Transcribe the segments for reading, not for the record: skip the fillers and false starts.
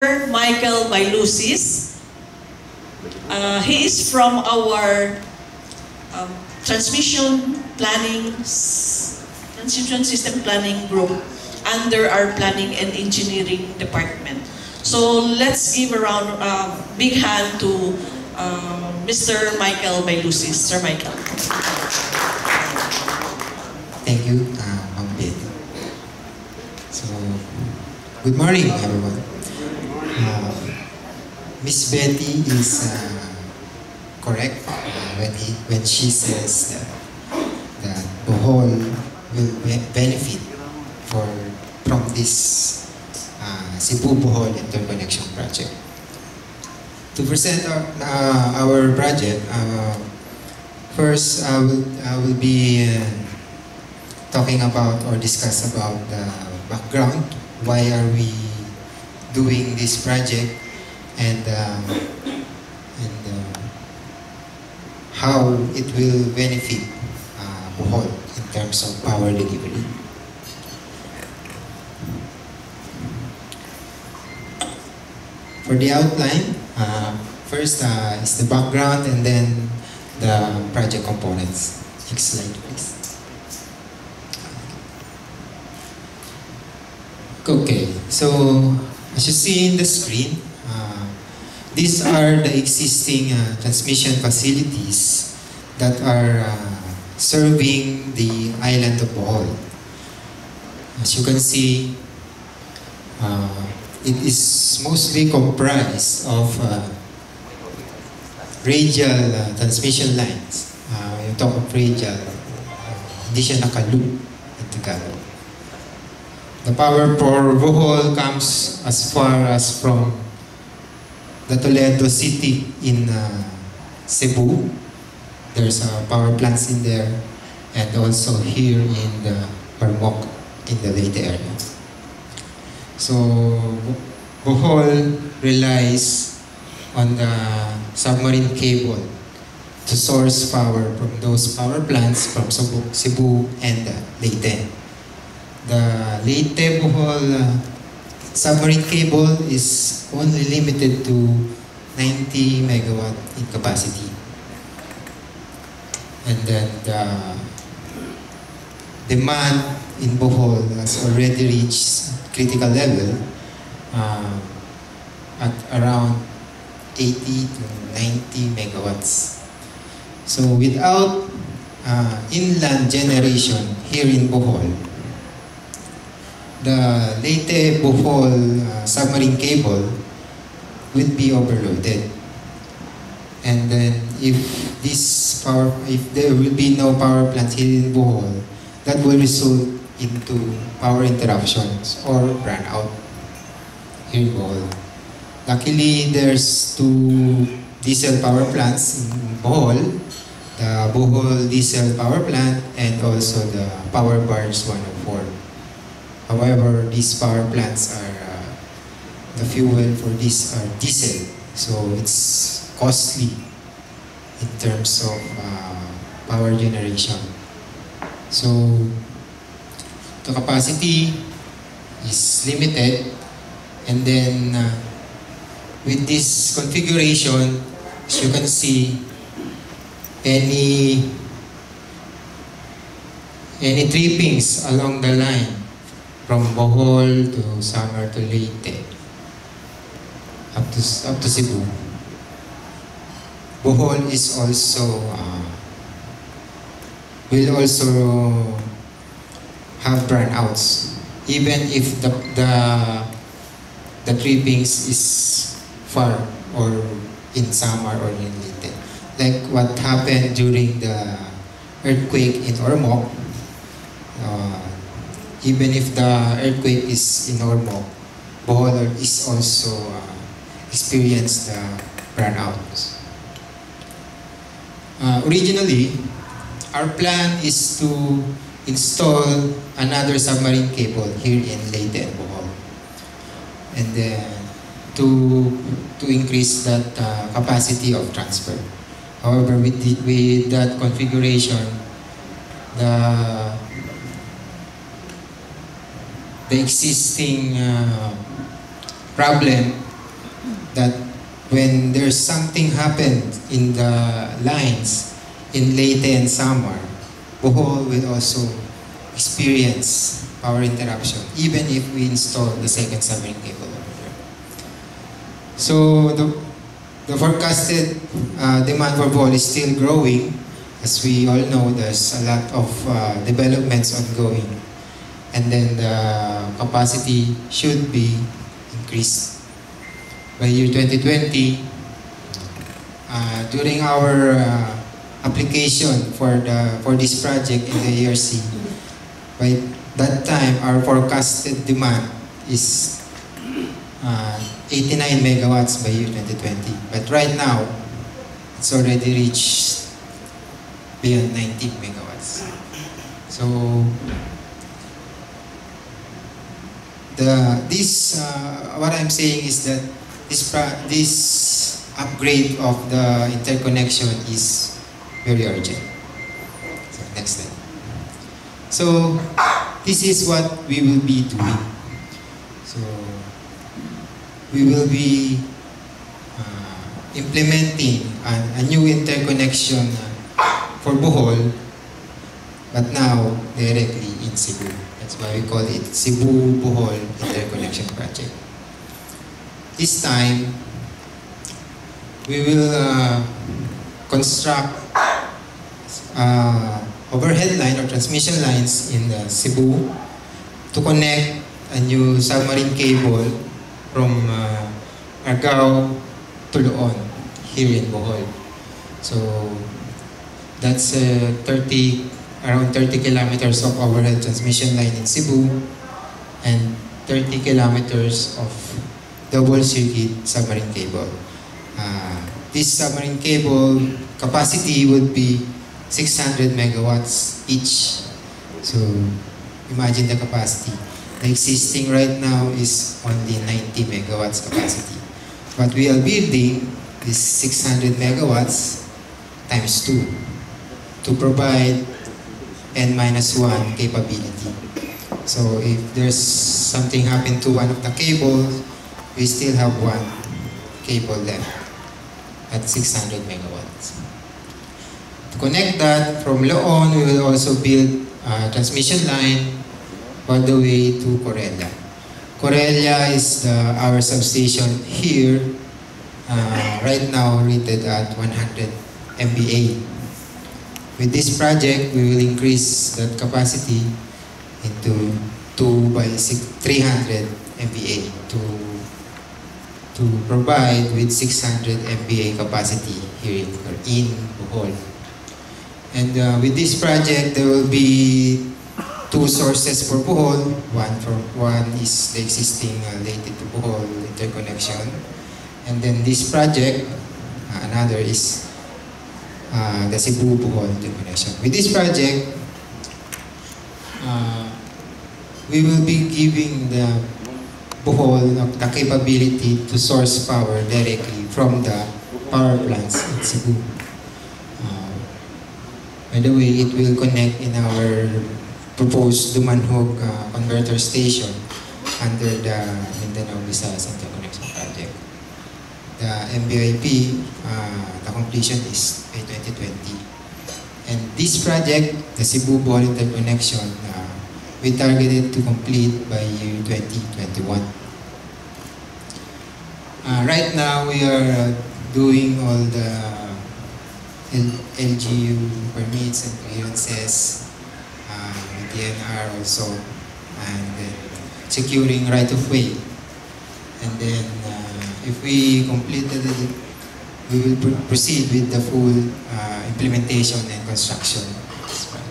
Michael Bailusis. He is from our um, transmission transmission system planning group under our planning and engineering department. So let's give a round, big hand to Mr. Michael Bailusis. Sir Michael. Thank you, Ma'am Betty. So, good morning, everyone. Miss Betty is correct when she says that Bohol will benefit from this Cebu-Bohol interconnection project. To present our project, first I will be talking about or discuss about the background. Why are we doing this project, and how it will benefit Bohol in terms of power delivery. For the outline, first is the background and then the project components. Next slide, please. Okay, so as you see in the screen, these are the existing transmission facilities that are serving the island of Bohol. As you can see, it is mostly comprised of radial transmission lines. You talk of radial, hindi siya naka-loop in Tagalog. The power for Bohol comes as far as from the Toledo city in Cebu. There's power plants in there, and also here in the Parmoc in the Leyte area. So Bohol relies on the submarine cable to source power from those power plants from Cebu and Leyte. The Leyte-Bohol submarine cable is only limited to 90 megawatt in capacity. And then the demand in Bohol has already reached critical level at around 80 to 90 megawatts. So without inland generation here in Bohol, the Leyte-Bohol submarine cable will be overloaded. And then if there will be no power plants here in Bohol, that will result into power interruptions or brownout here in Bohol. Luckily, there's 2 diesel power plants in Bohol, the Bohol diesel power plant and also the power barge 104. However, these power plants are, the fuel for this are diesel, so it's costly in terms of power generation. So the capacity is limited, and then with this configuration, as you can see, any trippings along the line from Bohol to Samar to Leyte up to Cebu. Bohol is also will also have brownouts, even if the trippings is far or in Samar or in Leyte. Like what happened during the earthquake in Ormoc. Even if the earthquake is in Ormoc, Bohol is also experienced brownouts. Originally, our plan is to install another submarine cable here in Leyte and Bohol, and then to increase that capacity of transfer. However, with that configuration, the existing problem that when there's something happened in the lines in Leyte and Samar, Bohol will also experience power interruption, even if we install the second submarine cable over there. So the forecasted demand for Bohol is still growing. As we all know, there's a lot of developments ongoing, and then the capacity should be increased. By year 2020, during our application for this project in the ERC, by that time our forecasted demand is 89 megawatts by year 2020. But right now, it's already reached beyond 90 megawatts. So what I'm saying is that this upgrade of the interconnection is very urgent. So next slide. So this is what we will be doing. So we will be implementing a new interconnection for Bohol, but now directly in Cebu. That's why we call it Cebu-Bohol Interconnection Project. This time, we will construct overhead line or transmission lines in Cebu to connect a new submarine cable from Argao to Loon here in Bohol. So that's around 30 kilometers of overhead transmission line in Cebu and 30 kilometers of double circuit submarine cable. This submarine cable capacity would be 600 megawatts each. So imagine the capacity. The existing right now is only 90 megawatts capacity. What we are building is 600 megawatts times 2 to provide N-1 capability. So if there's something happen to one of the cables, we still have one cable left at 600 megawatts. To connect that from Loon, we will also build a transmission line all the way to Corella. Corella is our substation here, right now rated at 100 MVA. With this project, we will increase that capacity into 2 by 300 MVA to provide with 600 MVA capacity here in Bohol. And with this project, there will be 2 sources for Bohol. One is the existing Leyte to Bohol interconnection, and then this project, another is the Cebu-Bohol interconnection. With this project, we will be giving the Bohol the capability to source power directly from the power plants in Cebu. By the way, it will connect in our proposed Dumanhog converter station under the Mindanao-Visayas Interconnection Project. The MBIP, the completion is by 2020. And this project, the Cebu-Bohol interconnection, we targeted to complete by year 2021. Right now, we are doing all the LGU permits and clearances, DNR also, and securing right-of-way. And then, if we completed it, we will proceed with the full implementation and construction of this project.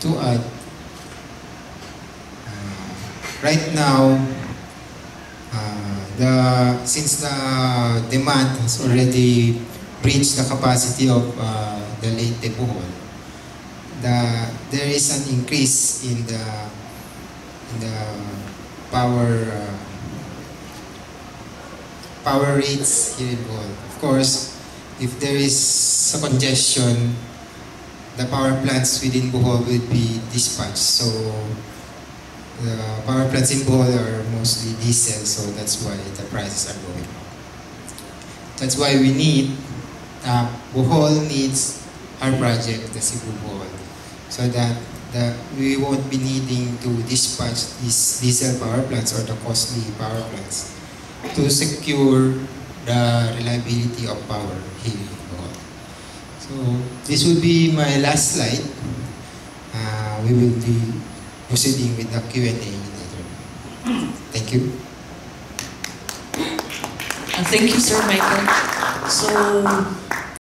To add, right now, since the demand has already reached the capacity of the Leyte Bohol, there is an increase in the power rates here in Bohol. Of course, if there is a congestion the power plants within Bohol will be dispatched. So the power plants in Bohol are mostly diesel, so that's why the prices are going up. That's why we need, Bohol needs our project, the Cebu Bohol, so that we won't be needing to dispatch these diesel power plants or the costly power plants to secure the reliability of power here in Bohol. So this will be my last slide. We will be proceeding with the Q&A later. Thank you. Thank you, Sir Michael. So